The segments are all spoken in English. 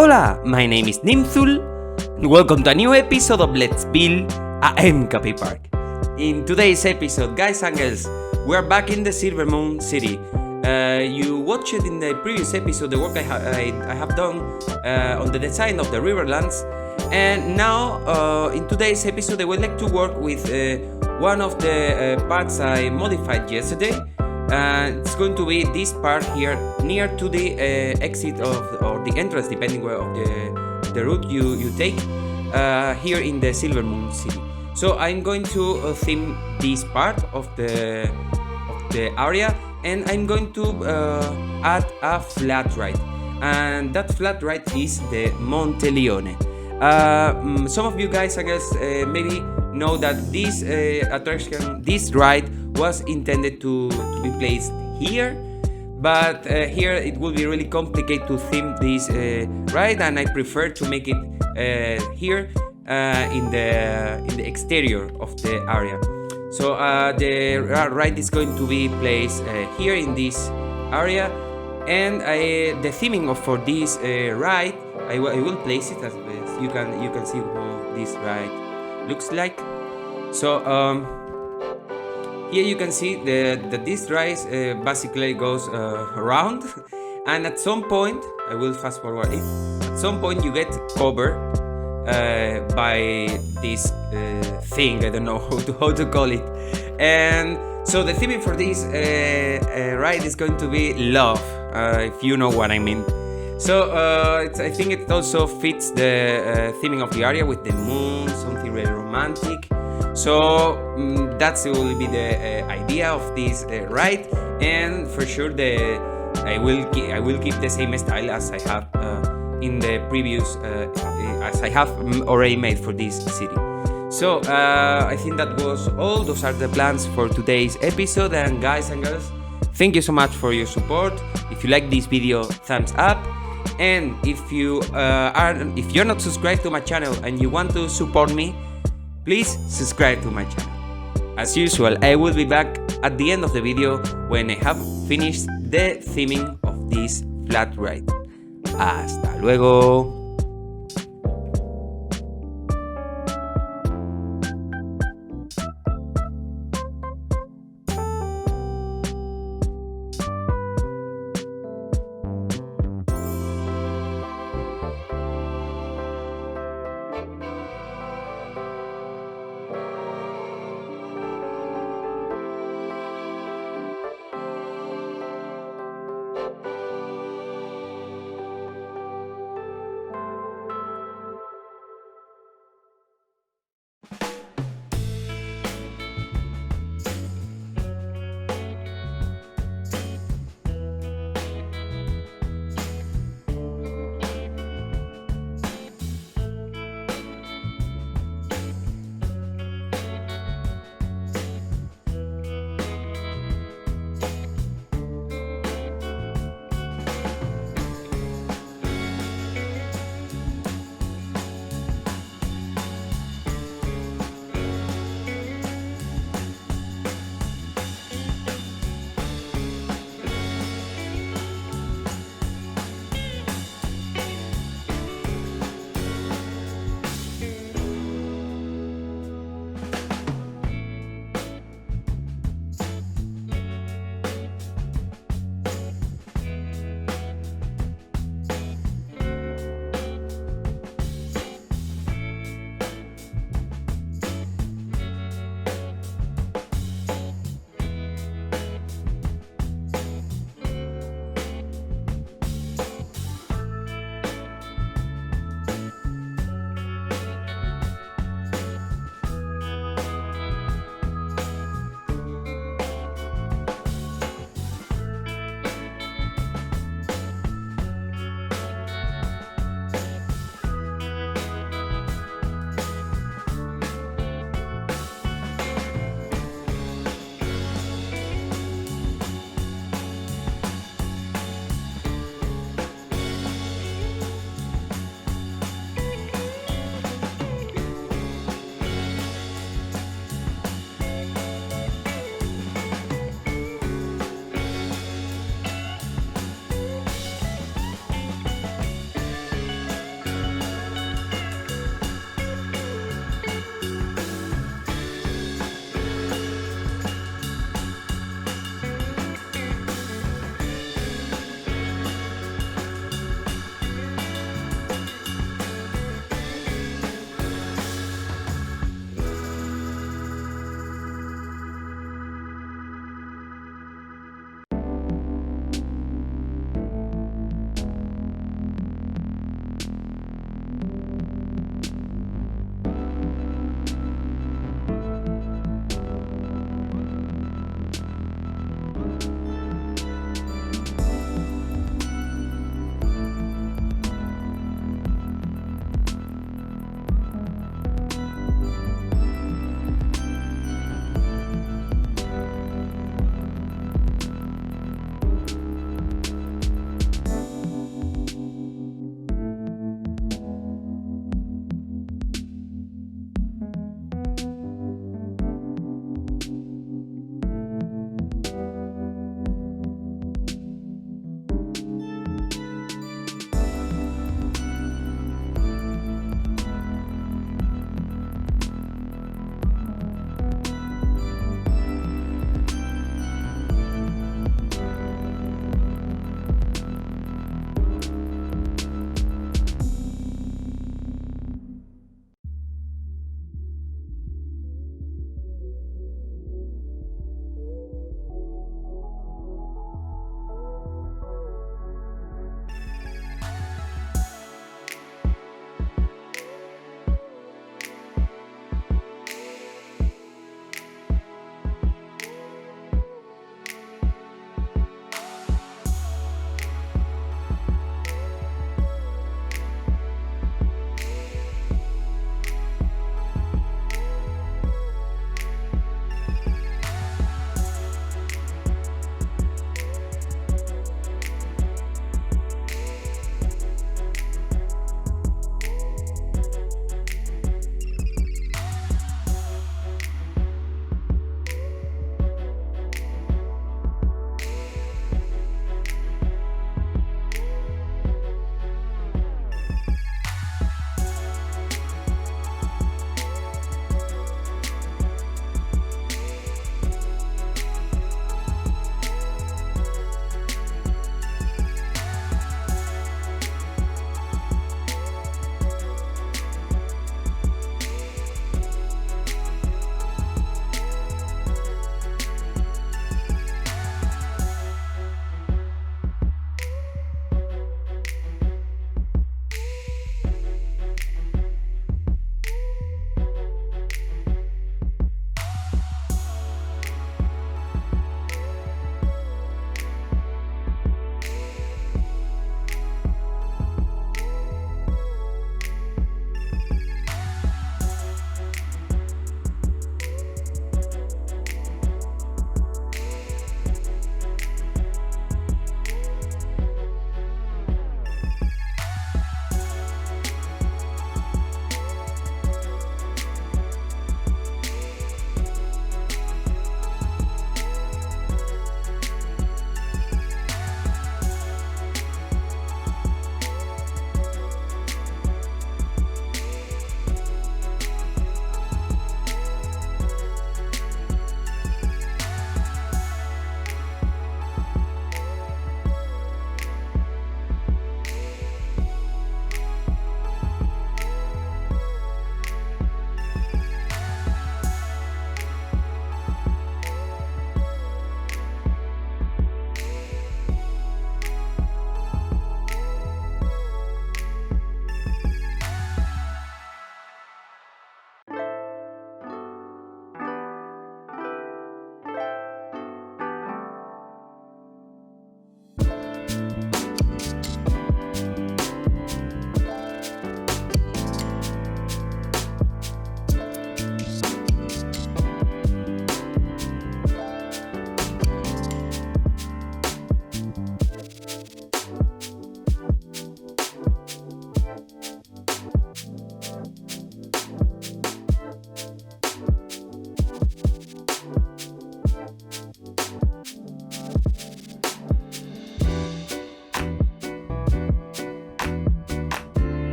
Hola, my name is Nimzul, and welcome to a new episode of Let's Build a MKP Park. In today's episode, guys and girls, we are back in the Silvermoon city. You watched in the previous episode the work I have done on the design of the Riverlands, and now in today's episode I would like to work with one of the parts I modified yesterday. It's going to be this part here near to the exit or the entrance, depending of the route you take here in the Silvermoon city. So I'm going to theme this part of the area, and I'm going to add a flat ride, and that flat ride is the Monte Leone. Some of you guys, I guess, maybe know that this attraction, this ride was intended to be placed here, but here it will be really complicated to theme this ride, and I prefer to make it here in the exterior of the area. So the ride is going to be placed here in this area, and the theming for this ride, I will place it as you can see how this ride looks like. So here you can see that this ride basically goes around, and at some point, I will fast forward it. At some point, you get covered by this thing. I don't know how to call it. And so the theme for this ride is going to be love, if you know what I mean. So I think it also fits the theming of the area with the moon, something really romantic. So that will be the idea of this ride, and for sure I will keep the same style as I have in the previous as I have already made for this city. So I think that was all. Those are the plans for today's episode, and guys and girls, thank you so much for your support. If you like this video, thumbs up. And if you're not subscribed to my channel and you want to support me, please subscribe to my channel. As usual, I will be back at the end of the video when I have finished the theming of this flat ride. Hasta luego.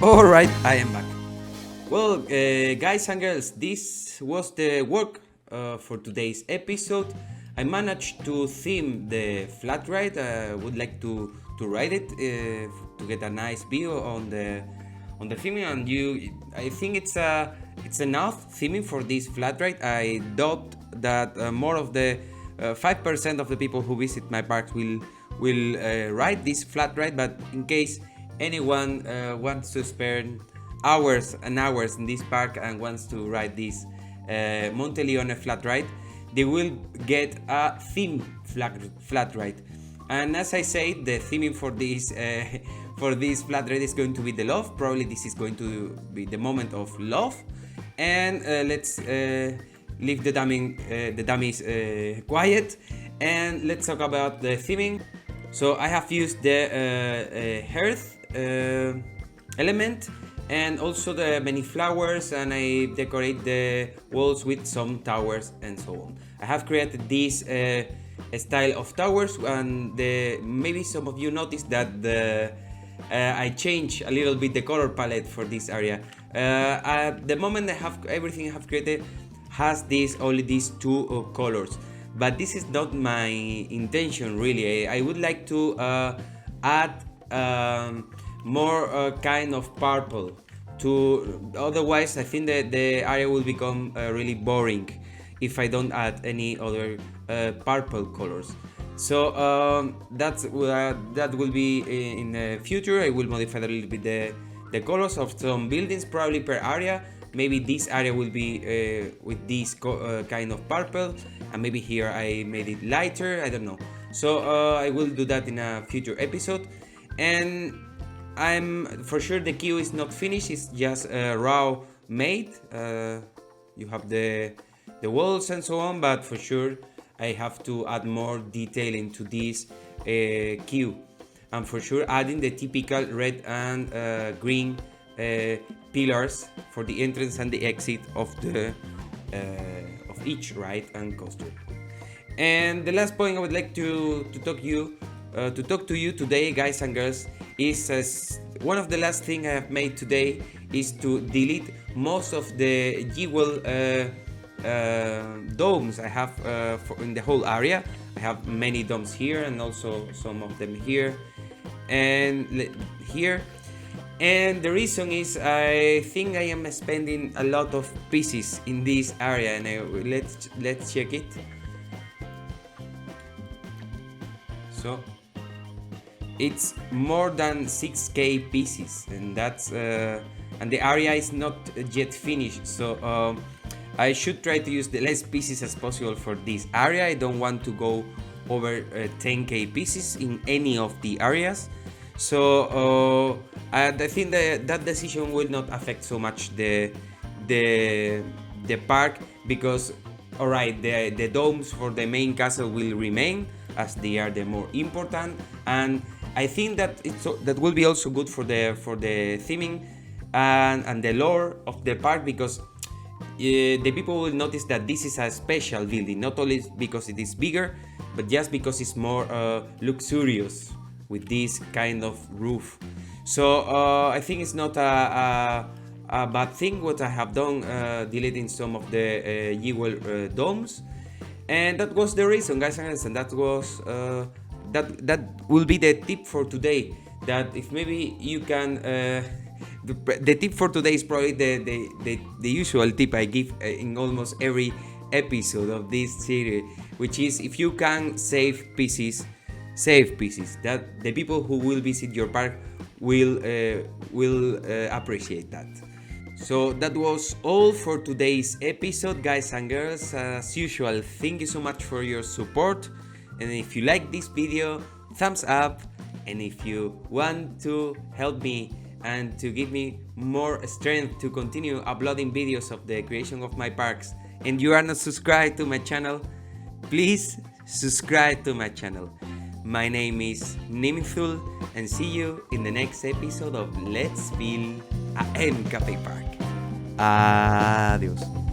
Alright, I am back. Well, guys and girls, this was the work for today's episode. I managed to theme the flat ride. I would like to ride it to get a nice view on the theming, and I think it's enough theming for this flat ride. I doubt that more of the 5% of the people who visit my parks will ride this flat ride, but in case anyone wants to spend hours and hours in this park and wants to ride this Monte Leone flat ride, they will get a theme flat ride. And as I said, the theming for this flat ride is going to be the love. Probably this is going to be the moment of love. And let's leave the dummies quiet, and let's talk about the theming. So I have used the hearth element and also the many flowers, and I decorate the walls with some towers and so on. I have created this style of towers, and maybe some of you noticed that I changed a little bit the color palette for this area. At the moment, everything I have created has only these two colors, but this is not my intention really. I would like to add more kind of purple otherwise I think that the area will become really boring if I don't add any other purple colors. So that will be in the future. I will modify a little bit the colors of some buildings, probably per area. Maybe this area will be with this kind of purple, and maybe here I made it lighter, I don't know. So I will do that in a future episode. And I'm for sure the queue is not finished, it's just raw made. You have the walls and so on, but for sure I have to add more detail into this queue, and for sure adding the typical red and green pillars for the entrance and the exit of of each ride and coaster. And the last point I would like to talk to you today, guys and girls, is one of the last thing I have made today is to delete most of the jewel domes I have in the whole area. I have many domes here and also some of them here and here. And the reason is I think I am spending a lot of pieces in this area, and let's check it. So it's more than 6k pieces, and that's and the area is not yet finished. So I should try to use the less pieces as possible for this area. I don't want to go over 10k pieces in any of the areas. So I think that decision will not affect so much the park, because alright, the domes for the main castle will remain as they are the more important, and I think that that will be also good for the theming and the lore of the park, because the people will notice that this is a special building, not only because it is bigger, but just because it's more luxurious with this kind of roof. So I think it's not a bad thing what I have done, deleting some of the jewel domes. And that was the reason, guys and girls, and that was that will be the tip for today. That if maybe you can the tip for today is probably the usual tip I give in almost every episode of this series, which is if you can save pieces, that the people who will visit your park will appreciate that. So that was all for today's episode, guys and girls. As usual, thank you so much for your support, and if you like this video, thumbs up, and if you want to help me and to give me more strength to continue uploading videos of the creation of my parks, and you are not subscribed to my channel, please subscribe to my channel. My name is Nimthul, and see you in the next episode of Let's Build a MKP Park. Adiós.